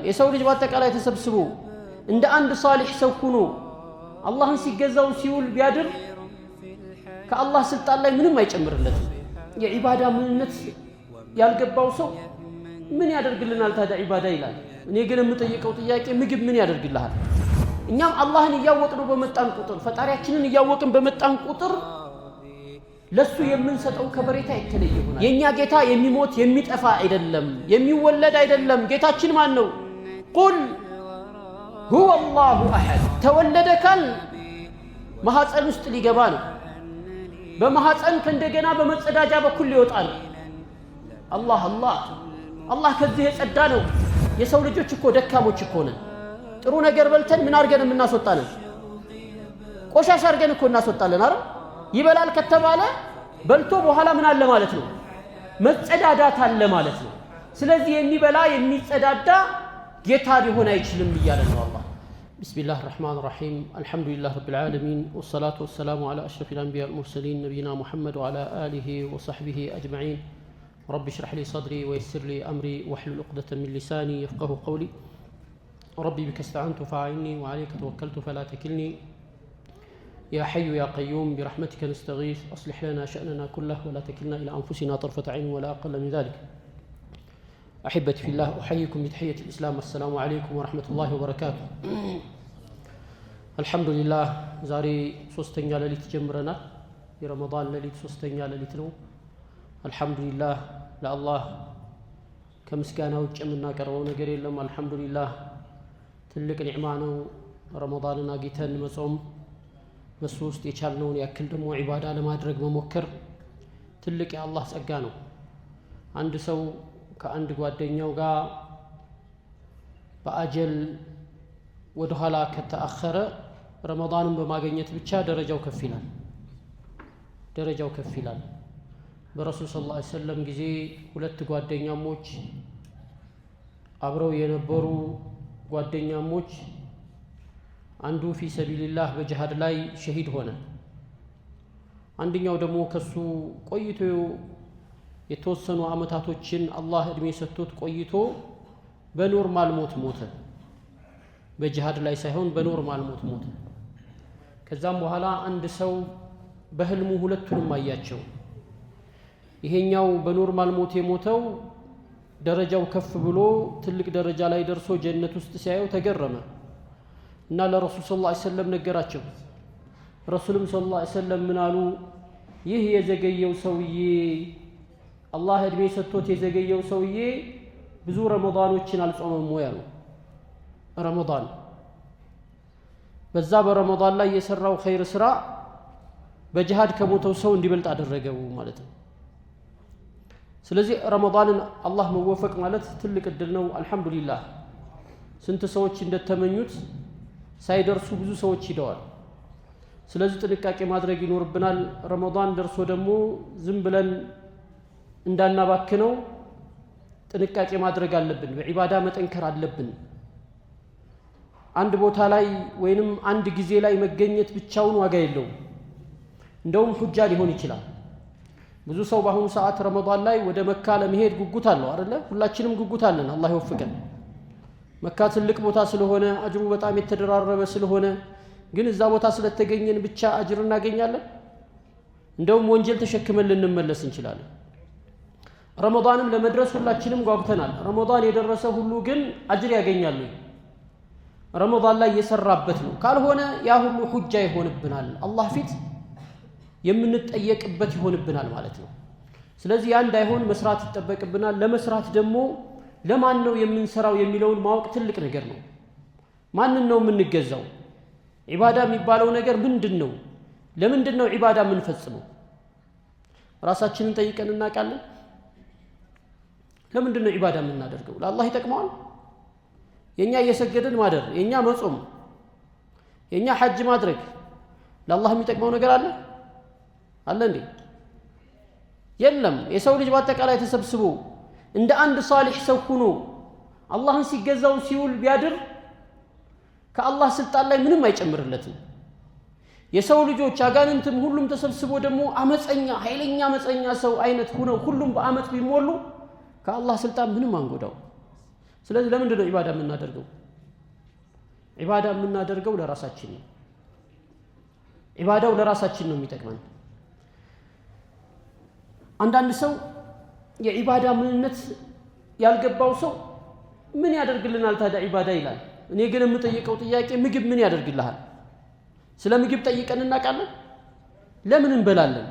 የሰው ልጅ በአጠቃላይ ተሰብስቦ እንደ አንድ ሷሊህ ሰው ሆኖ አላህን ሲገዛው ሲውል ቢያድር ከአላህ ስልጣን ላይ ምንም አይጨምርለትም። የዒባዳ ምንነት ያልገባው ሰው ምን ያደርግልናል ታዲያ ዒባዳ ይላል። እኔ ግን የምጠይቀው ጥያቄ ምግብ ምን ያደርግልሃል? እኛም አላህን እያወቅነው በመጣን ቁጥር ፈጣሪያችንን እያወቅን በመጣን ቁጥር ለሱ የምንሰጠው ከበሬታ የተለየ ይሆናል። የኛ ጌታ የሚሞት የሚጠፋ አይደለም፣ የሚወለድ አይደለም። ጌታችን ማን ነው? ቁል ሁወ አላሁ አሐድ። ተወለደ ካል ማህፀን ውስጥ ሊገባ ነው። በማህፀን ከእንደገና በመጸዳጃ በኩል ሊወጣ ነው። አላህ ከዚህ የጸዳ ነው። የሰው ልጆች እኮ ደካሞች እኮ ነን። ጥሩ ነገር በልተን ምን አድርገን የምናስወጣለን? ቆሻሻ አድርገን እኮ እናስወጣለን። አረ ይበላል ከተባለ በልቶ በኋላ ምን አለ ማለት ነው? መጸዳዳት አለ ማለት ነው። ስለዚህ የሚበላ የሚጸዳዳ ጌታ ሊሆን አይችልም እያለ ነው አላህ። ቢስሚላህ ራህማን ራሂም አልሐምዱሊላህ ረቢል ዓለሚን ወሰላቱ ወሰላሙ ዐላ አሽረፊል አንቢያ ወልሙርሰሊን ነቢይና ሙሐመድ ወዐላ አሊሂ ወሰሕቢሂ አጅመዒን ረቢ ሽረሕ ሊ ሰድሪ ወየስር ሊ አምሪ ወሕሉል ዑቅደተ ሚን ሊሳኒ የፍቀሁ ቀውሊ ربي بك استعنت فاعني وعليك توكلت فلا تكلني يا حي يا قيوم برحمتك نستغيث أصلح لنا شأننا كله ولا تكلنا إلى أنفسنا طرفة عين ولا أقل من ذلك. أحبتي في الله أحييكم بتحية الإسلام السلام عليكم ورحمة الله وبركاته. الحمد لله زاري سوستن على ليت جمرنا في رمضان ليت سوستن على ليتنو الحمد لله لا الله كمسكانه وجمنا كرونا قريل لهم الحمد لله ትልቅ ኒዕማ ነው። ረመዳንን አግኝተን መጾም በሱ ውስጥ የቻልነውን ያክል ደግሞ ዒባዳ ለማድረግ መሞከር ትልቅ የአላህ ጸጋ ነው። አንድ ሰው ከአንድ ጓደኛው ጋር በአጀል ወደ ኋላ ከተአኸረ ረመዳንን በማግኘት ብቻ ደረጃው ከፍ ይላል። በረሱል ሰለላሁ ዐለይሂ ወሰለም ጊዜ ሁለት ጓደኛሞች አብረው የነበሩ ጓደኛሞች አንዱ ፊ ሰቢልላህ በጅሃድ ላይ ሸሂድ ሆነ። አንደኛው ደግሞ ከሱ ቆይቶ የተወሰኑ አመታቶችን አላህ እድሜ ሰጥቶት ቆይቶ በኖርማል ሞት ሞተ። በጅሃድ ላይ ሳይሆን በኖርማል ሞት ሞተ። ከዛም በኋላ አንድ ሰው በህልሙ ሁለቱንም አያቸው። ይሄኛው በኖርማል ሞት የሞተው ደረጃው ከፍ ብሎ ትልቅ ደረጃ ላይ ደርሶ ጀነት ውስጥ ሲያየው ተገረመ እና ለረሱል ሰለላሁ ዐለይሂ ወሰለም ነገራቸው። ረሱልም ሰለላሁ ዐለይሂ ወሰለም ምን አሉ? ይህ የዘገየው ሰውዬ አላህ እድሜ ሰጥቶት የዘገየው ሰውዬ ብዙ ረመዳኖችን አልጾመም ወይ አሉ። ረመዳን በዛ በረመዳን ላይ የሰራው ኸይር ስራ በጅሃድ ከሞተው ሰው እንዲበልጥ አደረገው ማለት ነው። ስለዚህ ረመዳንን አላህ መወፈቅ ማለት ትልቅ እድል ነው። አልሐምዱሊላህ ስንት ሰዎች እንደተመኙት ሳይደርሱ ብዙ ሰዎች ሂደዋል። ስለዚህ ጥንቃቄ ማድረግ ይኖርብናል። ረመዳን ደርሶ ደግሞ ዝም ብለን እንዳናባክነው ጥንቃቄ ማድረግ አለብን። በዒባዳ መጠንከር አለብን። አንድ ቦታ ላይ ወይንም አንድ ጊዜ ላይ መገኘት ብቻውን ዋጋ የለውም። እንደውም ሁጃ ሊሆን ይችላል። ብዙ ሰው በአሁኑ ሰዓት ረመዳን ላይ ወደ መካ ለመሄድ ጉጉት አለው አይደለ? ሁላችንም ጉጉት አለን። አላህ ይወፍቀን። መካ ትልቅ ቦታ ስለሆነ አጅሩ በጣም የተደራረበ ስለሆነ ግን እዛ ቦታ ስለተገኘን ብቻ አጅር እናገኛለን? እንደውም ወንጀል ተሸክመን ልንመለስ እንችላለን። ረመዳንም ለመድረስ ሁላችንም ጓጉተናል። ረመዳን የደረሰ ሁሉ ግን አጅር ያገኛል? ረመዳን ላይ የሰራበት ነው። ካልሆነ ያ ሁሉ ሁጃ ይሆንብናል፣ አላህ ፊት የምንጠየቅበት ይሆንብናል ማለት ነው። ስለዚህ ያ እንዳይሆን መስራት ይጠበቅብናል። ለመስራት ደግሞ ለማን ነው የምንሰራው የሚለውን ማወቅ ትልቅ ነገር ነው። ማንን ነው የምንገዛው? ዒባዳ የሚባለው ነገር ምንድነው? ለምንድነው ዒባዳ የምንፈጽመው? ራሳችንን ጠይቀን እናውቃለን? ለምንድነው ዒባዳ የምናደርገው? ለአላህ ይጠቅመዋል? የኛ እየሰገድን ማደር፣ የኛ መጾም፣ የኛ ሐጅ ማድረግ ለአላህ የሚጠቅመው ነገር አለ እንዴ? የለም። የሰው ልጅ በአጠቃላይ ተሰብስቦ እንደ አንድ ሷሊህ ሰው ሆኖ አላህን ሲገዛው ሲውል ቢያድር ከአላህ ስልጣን ላይ ምንም አይጨምርለትም። የሰው ልጆች አጋንንትም ሁሉም ተሰብስቦ ደግሞ አመፀኛ ኃይለኛ አመፀኛ ሰው አይነት ሆነው ሁሉም በአመት ቢሞሉ ከአላህ ስልጣን ምንም አንጎዳው። ስለዚህ ለምንድን ነው ዒባዳ የምናደርገው? ዒባዳ የምናደርገው ለራሳችን ነው። ዒባዳው ለራሳችን ነው የሚጠቅመን። አንዳንድ ሰው የዒባዳ ምንነት ያልገባው ሰው ምን ያደርግልናል ታዲያ ዒባዳ ይላል። እኔ ግን የምጠይቀው ጥያቄ ምግብ ምን ያደርግልሃል? ስለ ምግብ ጠይቀን እናውቃለን? ለምን እንበላለን?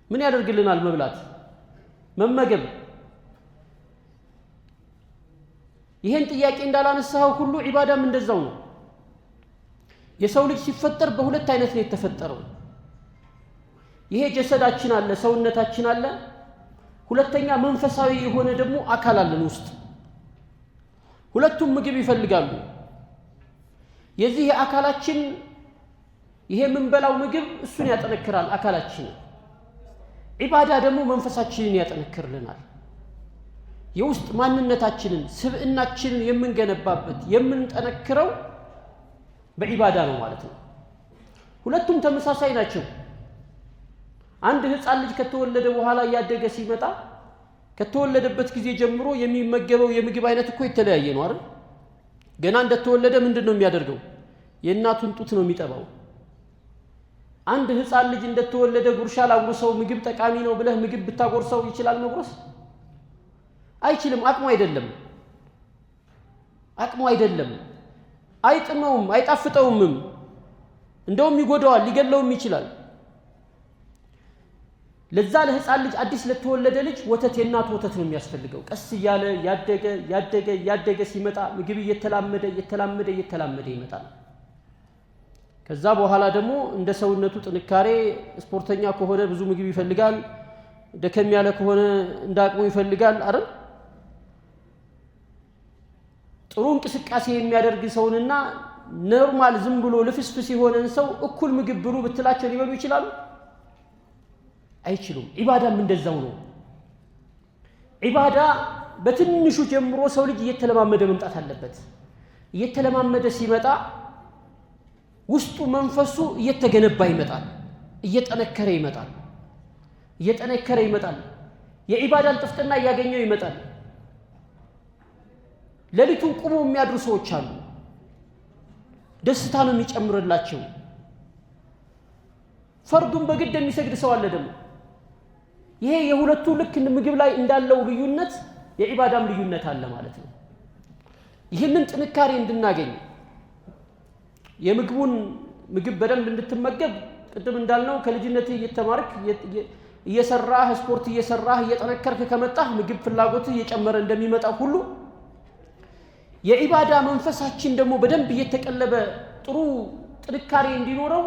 ምን ያደርግልናል መብላት መመገብ? ይሄን ጥያቄ እንዳላነሳው ሁሉ ዒባዳም እንደዛው ነው። የሰው ልጅ ሲፈጠር በሁለት አይነት ነው የተፈጠረው። ይሄ ጀሰዳችን አለ፣ ሰውነታችን አለ። ሁለተኛ መንፈሳዊ የሆነ ደግሞ አካል አለን ውስጥ። ሁለቱም ምግብ ይፈልጋሉ። የዚህ አካላችን ይሄ የምንበላው ምግብ እሱን ያጠነክራል አካላችንን። ዒባዳ ደግሞ መንፈሳችንን ያጠነክርልናል። የውስጥ ማንነታችንን ስብዕናችንን የምንገነባበት የምንጠነክረው በዒባዳ ነው ማለት ነው። ሁለቱም ተመሳሳይ ናቸው። አንድ ህፃን ልጅ ከተወለደ በኋላ ያደገ ሲመጣ ከተወለደበት ጊዜ ጀምሮ የሚመገበው የምግብ አይነት እኮ የተለያየ ነው አይደል? ገና እንደተወለደ ምንድነው የሚያደርገው? የእናቱን ጡት ነው የሚጠባው። አንድ ህፃን ልጅ እንደተወለደ ጉርሻ ላጉርሰው ምግብ ጠቃሚ ነው ብለህ ምግብ ብታጎርሰው ይችላል መጉረስ? አይችልም። አቅሙ አይደለም። አይጥመውም፣ አይጣፍጠውም። እንደውም ይጎዳዋል፣ ሊገለውም ይችላል። ለዛ ለህፃን ልጅ አዲስ ለተወለደ ልጅ ወተት የእናት ወተት ነው የሚያስፈልገው። ቀስ እያለ ያደገ ሲመጣ ምግብ እየተላመደ ይመጣል። ከዛ በኋላ ደግሞ እንደ ሰውነቱ ጥንካሬ ስፖርተኛ ከሆነ ብዙ ምግብ ይፈልጋል፣ ደከም ያለ ከሆነ እንዳቅሙ ይፈልጋል አይደል? ጥሩ እንቅስቃሴ የሚያደርግ ሰውንና ኖርማል ዝም ብሎ ልፍስፍስ የሆነን ሰው እኩል ምግብ ብሉ ብትላቸው ሊበሉ ይችላሉ? አይችሉም። ዒባዳም እንደዛው ነው። ዒባዳ በትንሹ ጀምሮ ሰው ልጅ እየተለማመደ መምጣት አለበት። እየተለማመደ ሲመጣ ውስጡ መንፈሱ እየተገነባ ይመጣል፣ እየጠነከረ ይመጣል። የዒባዳን ጥፍጥና እያገኘው ይመጣል። ሌሊቱን ቁመው የሚያድሩ ሰዎች አሉ። ደስታ ነው የሚጨምርላቸው። ፈርዱን በግድ የሚሰግድ ሰው አለ ደግሞ። ይሄ የሁለቱ ልክ ምግብ ላይ እንዳለው ልዩነት የዒባዳም ልዩነት አለ ማለት ነው። ይህንን ጥንካሬ እንድናገኝ ምግብ በደንብ እንድትመገብ ቅድም እንዳልነው ከልጅነትህ እየተማርክ እየሰራህ ስፖርት እየሰራህ እየጠነከርክ ከመጣህ ምግብ ፍላጎትህ እየጨመረ እንደሚመጣ ሁሉ የዒባዳ መንፈሳችን ደግሞ በደንብ እየተቀለበ ጥሩ ጥንካሬ እንዲኖረው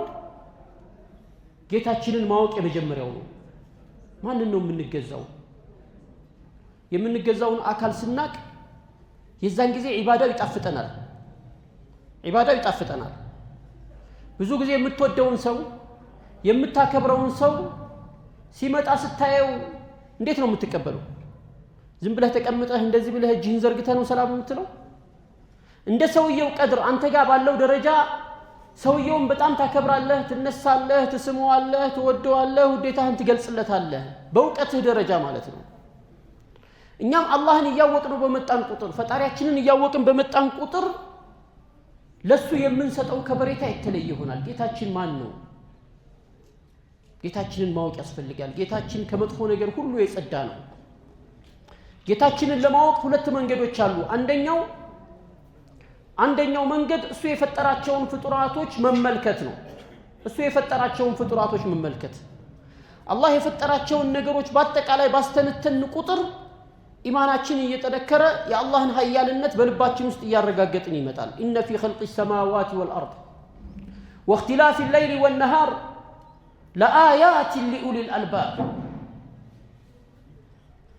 ጌታችንን ማወቅ የመጀመሪያው ነው። ማንን ነው የምንገዛው? የምንገዛውን አካል ስናቅ የዛን ጊዜ ዒባዳው ይጣፍጠናል። ብዙ ጊዜ የምትወደውን ሰው የምታከብረውን ሰው ሲመጣ ስታየው እንዴት ነው የምትቀበለው? ዝም ብለህ ተቀምጠህ እንደዚህ ብለህ እጅህን ዘርግተህ ነው ሰላም የምትለው? እንደ ሰውየው ቀድር አንተ ጋር ባለው ደረጃ ሰውየውን በጣም ታከብራለህ፣ ትነሳለህ፣ ትስመዋለህ፣ ትወደዋለህ፣ ውዴታህን ትገልጽለታለህ በእውቀትህ ደረጃ ማለት ነው። እኛም አላህን እያወቅነው በመጣን ቁጥር ፈጣሪያችንን እያወቅን በመጣን ቁጥር ለሱ የምንሰጠው ከበሬታ የተለየ ይሆናል። ጌታችን ማን ነው? ጌታችንን ማወቅ ያስፈልጋል። ጌታችን ከመጥፎ ነገር ሁሉ የጸዳ ነው። ጌታችንን ለማወቅ ሁለት መንገዶች አሉ። አንደኛው መንገድ እሱ የፈጠራቸውን ፍጡራቶች መመልከት ነው። አላህ የፈጠራቸውን ነገሮች በአጠቃላይ ባስተነተን ቁጥር ኢማናችን እየጠነከረ የአላህን ኃያልነት በልባችን ውስጥ እያረጋገጥን ይመጣል። ኢነ ፊ ኸልቂ ሰማዋት ወልአርድ ወእኽቲላፊ ሌይሊ ወነሃር ለአያት ሊኡሊል አልባብ።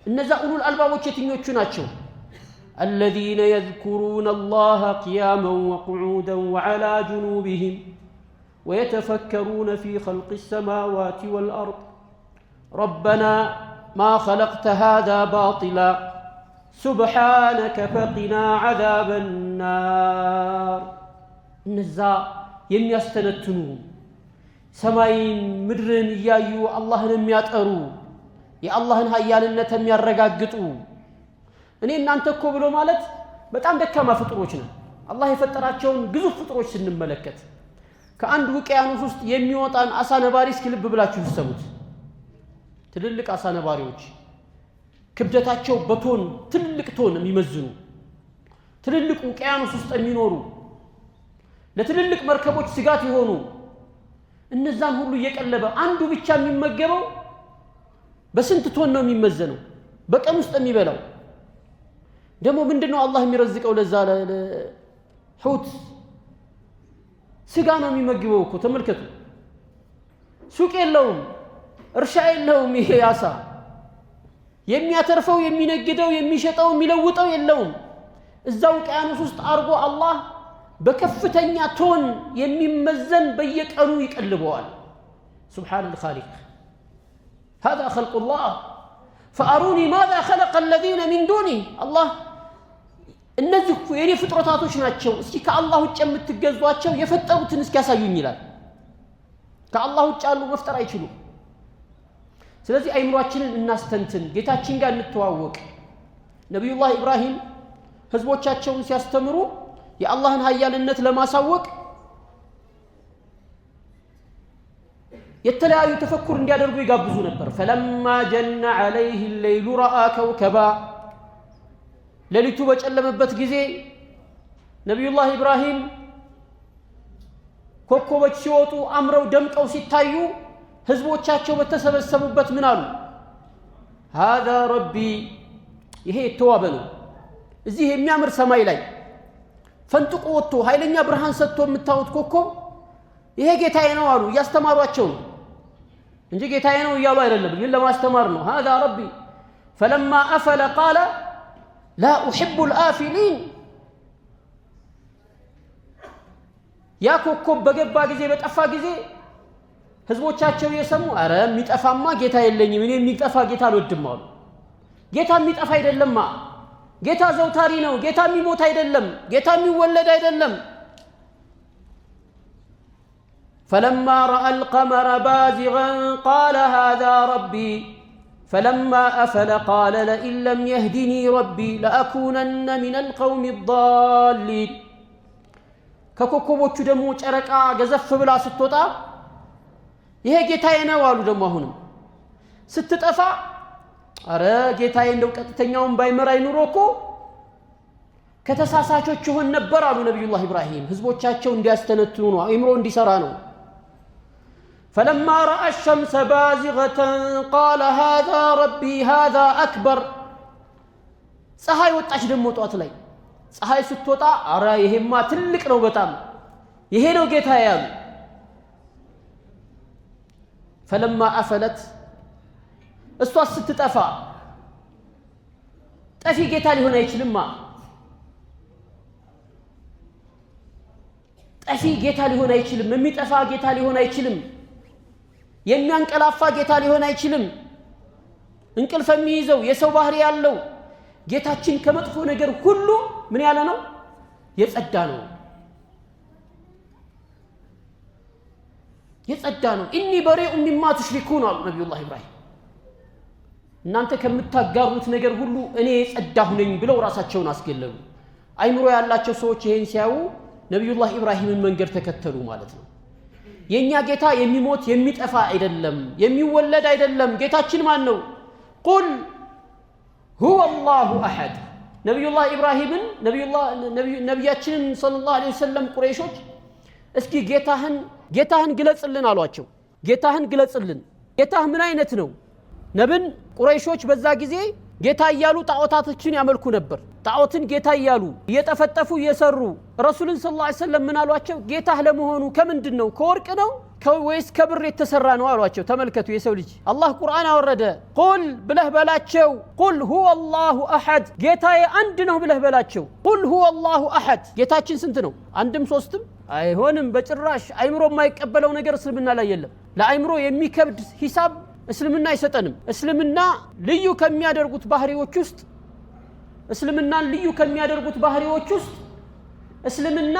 እነዛ ኡሉል አልባቦች የትኞቹ ናቸው? الذين يذكرون الله قياما وقعودا وعلى جنوبهم ويتفكرون في خلق السماوات والأرض ربنا ما خلقت هذا باطلا سبحانك فقنا عذاب النار. እነዛ የሚያስተነትኑ ሰማይን ምድርን እያዩ አላህን የሚያጠሩ የአላህን ኃያልነት የሚያረጋግጡ እኔ እናንተ እኮ ብሎ ማለት በጣም ደካማ ፍጥሮች ነን። አላህ የፈጠራቸውን ግዙፍ ፍጥሮች ስንመለከት ከአንድ ውቅያኖስ ውስጥ የሚወጣን አሳ ነባሪ እስኪ ልብ ብላችሁ ተሰሙት። ትልልቅ አሳ ነባሪዎች ክብደታቸው በቶን ትልቅ ቶን የሚመዝኑ ትልልቅ ውቅያኖስ ውስጥ የሚኖሩ ለትልልቅ መርከቦች ስጋት የሆኑ እነዛን ሁሉ እየቀለበ አንዱ ብቻ የሚመገበው በስንት ቶን ነው የሚመዘነው? በቀን ውስጥ የሚበላው ደግሞ ምንድነው? አላህ የሚረዝቀው ለዛ ለሁት ስጋ ነው የሚመግበው እኮ ተመልከቱ። ሱቅ የለውም፣ እርሻ የለውም። ይሄ አሳ የሚያተርፈው የሚነግደው የሚሸጠው የሚለውጠው የለውም። እዛው ውቅያኖስ ውስጥ አርጎ አላህ በከፍተኛ ቶን የሚመዘን በየቀኑ ይቀልበዋል። سبحان الخالق هذا خلق الله فأروني ماذا خلق الذين من دونه الله እነዚህ የኔ ፍጥረታቶች ናቸው እስኪ ከአላህ ውጭ የምትገዟቸው የፈጠሩትን እስኪ ያሳዩኝ ይላል። ከአላህ ውጭ ያሉ መፍጠር አይችሉም። ስለዚህ አይምሮአችንን እናስተንትን፣ ጌታችን ጋር እንተዋወቅ። ነብዩላህ ኢብራሂም ህዝቦቻቸውን ሲያስተምሩ የአላህን ኃያልነት ለማሳወቅ የተለያዩ ተፈኩር እንዲያደርጉ ይጋብዙ ነበር። فلما جن عليه الليل راى كوكبا ሌሊቱ በጨለመበት ጊዜ ነብዩላህ ኢብራሂም ኮከቦች ሲወጡ አምረው ደምቀው ሲታዩ ህዝቦቻቸው በተሰበሰቡበት ምን አሉ? هذا ربي ይሄ ተዋበ ነው። እዚህ የሚያምር ሰማይ ላይ ፈንጥቆ ወጥቶ ኃይለኛ ብርሃን ሰጥቶ የምታዩት ኮከብ ይሄ ጌታዬ ነው አሉ። ያስተማሯቸው ነው እንጂ ጌታዬ ነው እያሉ አይደለም፣ ግን ለማስተማር ነው። هذا ربي فلما أفل قال لا أحب الآفلين يا ኮከብ በገባ ጊዜ በጠፋ ጊዜ ህዝቦቻቸው የሰሙ አረ የሚጠፋማ ጌታ የለኝም እኔ የሚጠፋ ጌታ አልወድም አሉ። ጌታ የሚጠፋ አይደለማ፣ ጌታ ዘውታሪ ነው። ጌታ የሚሞት አይደለም፣ ጌታ የሚወለድ አይደለም። فلما رأى القمر بازغا قال هذا ربي فلما أفل قال لئن لم يهدني ربي لأكونن من القوم الضالين ከኮከቦቹ ደግሞ ጨረቃ ገዘፍ ብላ ስትወጣ ይሄ ጌታዬ ነው አሉ። ደግሞ አሁንም ስትጠፋ አረ ጌታዬ እንደው ቀጥተኛውን ባይመራይ ኑሮ እኮ ከተሳሳቾች ሆን ነበር አሉ ነብዩላህ ኢብራሂም። ህዝቦቻቸው እንዲያስተነትኑ ነው፣ አይምሮ እንዲሰራ ነው። فلما رأى الشمس بازغة قال هذا ربي هذا أكبر ፀሐይ ወጣች ደግሞ ጧት ላይ ፀሐይ ስትወጣ አረ ይሄማ ትልቅ ነው በጣም ይሄ ነው ጌታዬ ያሉ። فلما أفلت እሷ ስትጠፋ ጠፊ ጌታ ሊሆን አይችልማ፣ ጠፊ ጌታ ሊሆን አይችልም፣ የሚጠፋ ጌታ ሊሆን አይችልም፣ የሚያንቀላፋ ጌታ ሊሆን አይችልም። እንቅልፍ የሚይዘው የሰው ባህሪ ያለው ጌታችን ከመጥፎ ነገር ሁሉ ምን ያለ ነው? የጸዳ ነው፣ የጸዳ ነው። ኢኒ በሪኡ ሚማ ትሽሪኩን አሉ ነብዩላህ ኢብራሂም። እናንተ ከምታጋሩት ነገር ሁሉ እኔ የጸዳሁ ነኝ ብለው ራሳቸውን አስገለሉ። አይምሮ ያላቸው ሰዎች ይሄን ሲያዩ ነብዩላህ ኢብራሂምን መንገድ ተከተሉ ማለት ነው። የኛ ጌታ የሚሞት የሚጠፋ አይደለም፣ የሚወለድ አይደለም። ጌታችን ማን ነው? ቁል ሁወ አላሁ አሐድ። ነብዩላህ ኢብራሂምን ነብያችንን ሰለላሁ ዐለይሂ ወሰለም ቁረይሾች እስኪ ጌታህን ግለጽልን አሏቸው። ጌታህን ግለጽልን፣ ጌታህ ምን አይነት ነው? ነብን ቁረይሾች በዛ ጊዜ ጌታ እያሉ ጣዖታቶችን ያመልኩ ነበር። ጣዖትን ጌታ እያሉ እየጠፈጠፉ እየሰሩ ረሱልን ሰለላሁ ዐለይሂ ወሰለም ምን አሏቸው? ጌታህ ለመሆኑ ከምንድን ነው? ከወርቅ ነው ወይስ ከብር የተሰራ ነው አሏቸው። ተመልከቱ የሰው ልጅ አላህ ቁርአን አወረደ። ቁል ብለህ በላቸው፣ ቁል ሁወ አላሁ አሐድ፣ ጌታዬ አንድ ነው ብለህ በላቸው። ቁል ሁወ አላሁ አሐድ። ጌታችን ስንት ነው? አንድም ሶስትም አይሆንም በጭራሽ። አይምሮ የማይቀበለው ነገር እስልምና ላይ የለም። ለአይምሮ የሚከብድ ሂሳብ እስልምና አይሰጠንም። እስልምና ልዩ ከሚያደርጉት ባህሪዎች ውስጥ እስልምና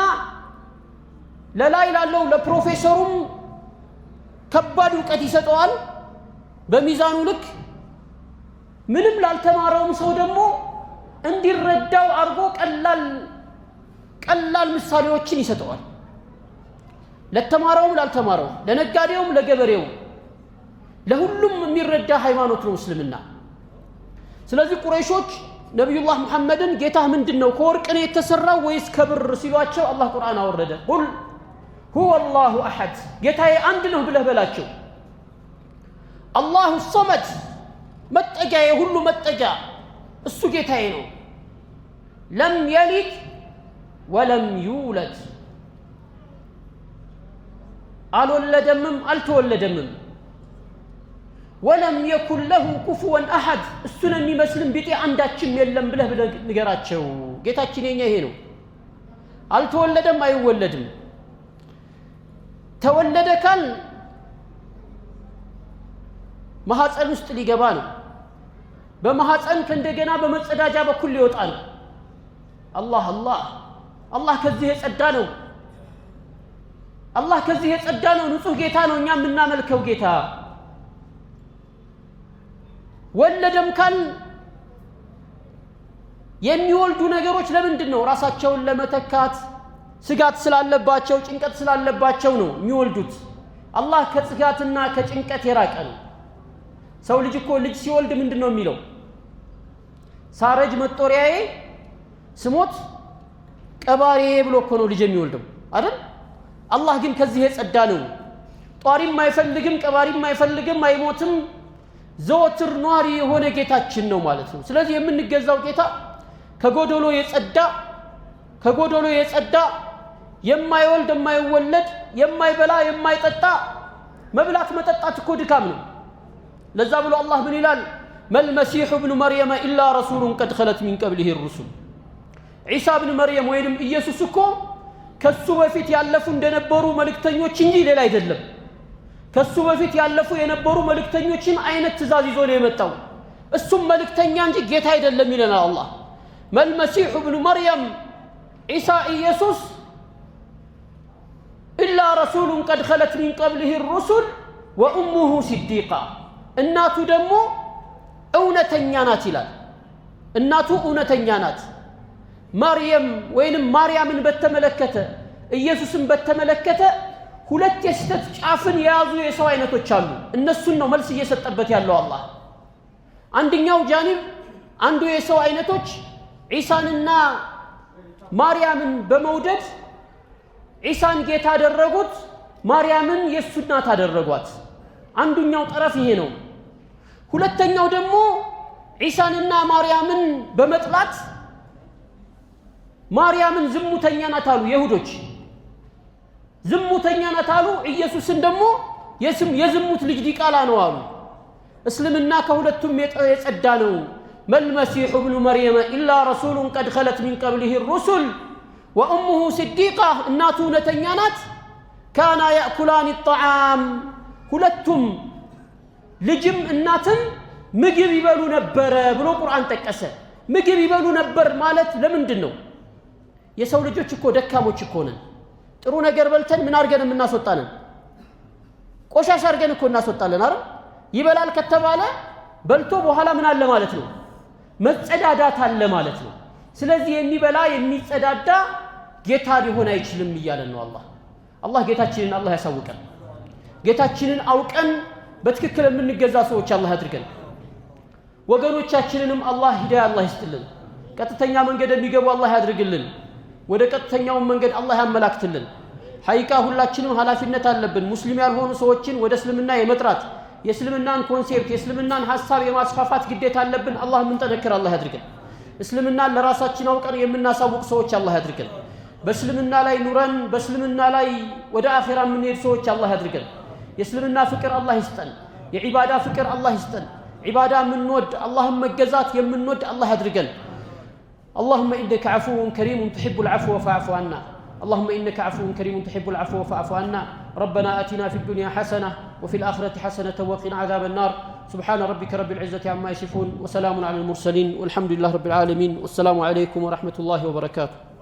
ለላይ ላለው ለፕሮፌሰሩም ከባድ ዕውቀት ይሰጠዋል በሚዛኑ ልክ፣ ምንም ላልተማረውም ሰው ደግሞ እንዲረዳው አርጎ ቀላል ምሳሌዎችን ይሰጠዋል ለተማረውም ላልተማረውም ለነጋዴውም ለገበሬው ለሁሉም የሚረዳ ሃይማኖት ነው እስልምና ስለዚህ ቁረይሾች ነብዩላህ መሐመድን ጌታ ምንድነው ከወርቅ ነው የተሰራው ወይስ ከብር ሲሏቸው አላህ ቁርአን አወረደ ቁል ሁወ አላሁ አሐድ ጌታዬ አንድ ነው ብለህ በላቸው አላሁ ሰመድ መጠጊያዬ ሁሉ መጠጊያ እሱ ጌታዬ ነው ለም የሊድ ወለም ዩለድ አልወለደምም አልተወለደምም ولم يكن له كفوا احد እሱን የሚመስልም ቢጤ አንዳችም የለም ብለህ ንገራቸው ጌታችን የኛ ይሄ ነው አልተወለደም አይወለድም ተወለደ ካል ማህፀን ውስጥ ሊገባ ነው በማህፀን ከእንደገና በመጸዳጃ በኩል ሊወጣ ነው አላህ ከዚህ የጸዳ ነው አላህ ከዚህ የጸዳ ነው ንጹህ ጌታ ነው እኛ የምናመልከው ጌታ ወለደም ካል የሚወልዱ ነገሮች ለምንድን ነው ራሳቸውን ለመተካት ስጋት ስላለባቸው ጭንቀት ስላለባቸው ነው የሚወልዱት አላህ ከስጋትና ከጭንቀት የራቀ ነው ሰው ልጅ እኮ ልጅ ሲወልድ ምንድነው የሚለው ሳረጅ መጦሪያዬ ስሞት ቀባሪዬ ብሎ እኮ ነው ልጅ የሚወልደው አይደል አላህ ግን ከዚህ የጸዳ ነው ጧሪም አይፈልግም ቀባሪም አይፈልግም አይሞትም ዘወትር ኗሪ የሆነ ጌታችን ነው ማለት ነው ስለዚህ የምንገዛው ጌታ ከጎዶሎ የጸዳ የማይወልድ የማይወለድ የማይበላ የማይጠጣ መብላት መጠጣት እኮ ድካም ነው ለዛ ብሎ አላህ ምን ይላል መልመሲህ ኢብኑ መርየም ኢላ ረሱሉን ቀድ ኸለት ሚን ቀብሊሂ الرسل ዒሳ ኢብኑ መርየም ወይንም ኢየሱስ እኮ ከሱ በፊት ያለፉ እንደነበሩ መልእክተኞች እንጂ ሌላ አይደለም ከሱ በፊት ያለፉ የነበሩ መልእክተኞችን አይነት ትእዛዝ ይዞ ነው የመጣው እሱም መልእክተኛ እንጂ ጌታ አይደለም ይለናል አላህ መልመሲህ ኢብኑ መርየም ዒሳ ኢየሱስ ኢላ ረሱሉን ቀድ ኸለት ሚን ቀብሊሂ الرسل ወኡሙሁ ሲዲቃ እናቱ ደግሞ እውነተኛ ናት ይላል እናቱ እውነተኛ ናት ማርያም ወይንም ማርያምን በተመለከተ ኢየሱስን በተመለከተ ሁለት የስተት ጫፍን የያዙ የሰው አይነቶች አሉ እነሱን ነው መልስ እየሰጠበት ያለው አላህ አንደኛው ጃኒብ አንዱ የሰው አይነቶች ዒሳንና ማርያምን በመውደድ ዒሳን ጌታ አደረጉት ማርያምን የሱ እናት አደረጓት አንዱኛው ጠረፍ ይሄ ነው ሁለተኛው ደግሞ ዒሳንና ማርያምን በመጥላት ማርያምን ዝሙተኛ ናት አሉ ይሁዶች ዝሙተኛ ናት አሉ ኢየሱስን ደግሞ የዝሙት ልጅ ዲቃላ ነው አሉ እስልምና ከሁለቱም የጸዳ ነው መልመሲህ ኢብኑ መርየም ኢላ ረሱሉን ቀድ ኸለት ሚን ቀብሊሂ الرسل وامه صديقه እናቱ እውነተኛ ናት ካና ያእኩላን الطعام ሁለቱም ልጅም እናትም ምግብ ይበሉ ነበር ብሎ ቁርአን ጠቀሰ ምግብ ይበሉ ነበር ማለት ለምንድን ነው የሰው ልጆች እኮ ደካሞች እኮ ነን ጥሩ ነገር በልተን ምን አርገን እናስወጣለን ቆሻሻ አርገን እኮ እናስወጣለን አይደል ይበላል ከተባለ በልቶ በኋላ ምን አለ ማለት ነው መጸዳዳት አለ ማለት ነው ስለዚህ የሚበላ የሚጸዳዳ ጌታ ሊሆን አይችልም ይያለን ነው አላህ ጌታችንን አላህ ያሳውቀን ጌታችንን አውቀን በትክክል የምንገዛ ሰዎች አላህ ያድርገን ወገኖቻችንንም አላህ ሂዳያ አላህ ይስጥልን ቀጥተኛ መንገድ የሚገቡ አላህ ያድርግልን ወደ ቀጥተኛው መንገድ አላህ ያመላክትልን ሐቂቃ ሁላችንም ሐላፊነት አለብን ሙስሊም ያልሆኑ ሰዎችን ወደ እስልምና የመጥራት የእስልምናን ኮንሴፕት የእስልምናን ሐሳብ የማስፋፋት ግዴታ አለብን አላህ ምን ተነከረ አላህ ያድርገን እስልምናን ለራሳችን አውቀን የምናሳውቅ ሰዎች አላህ ያድርገን በእስልምና ላይ ኑረን በእስልምና ላይ ወደ አኺራ የምንሄድ ሰዎች አላህ ያድርገን የእስልምና ፍቅር አላህ ይስጠን የዒባዳ ፍቅር አላህ ይስጠን ዒባዳ ምንወድ አላህን መገዛት የምንወድ አላህ ያድርገን اللهم إنك عفو كريم تحب العفو فاعف عنا اللهم إنك عفو كريم تحب العفو فاعف عنا ربنا آتنا في الدنيا حسنة وفي الآخرة حسنة وقنا عذاب النار سبحان ربك رب العزة عما يصفون وسلام على المرسلين والحمد لله رب العالمين والسلام عليكم ورحمة الله وبركاته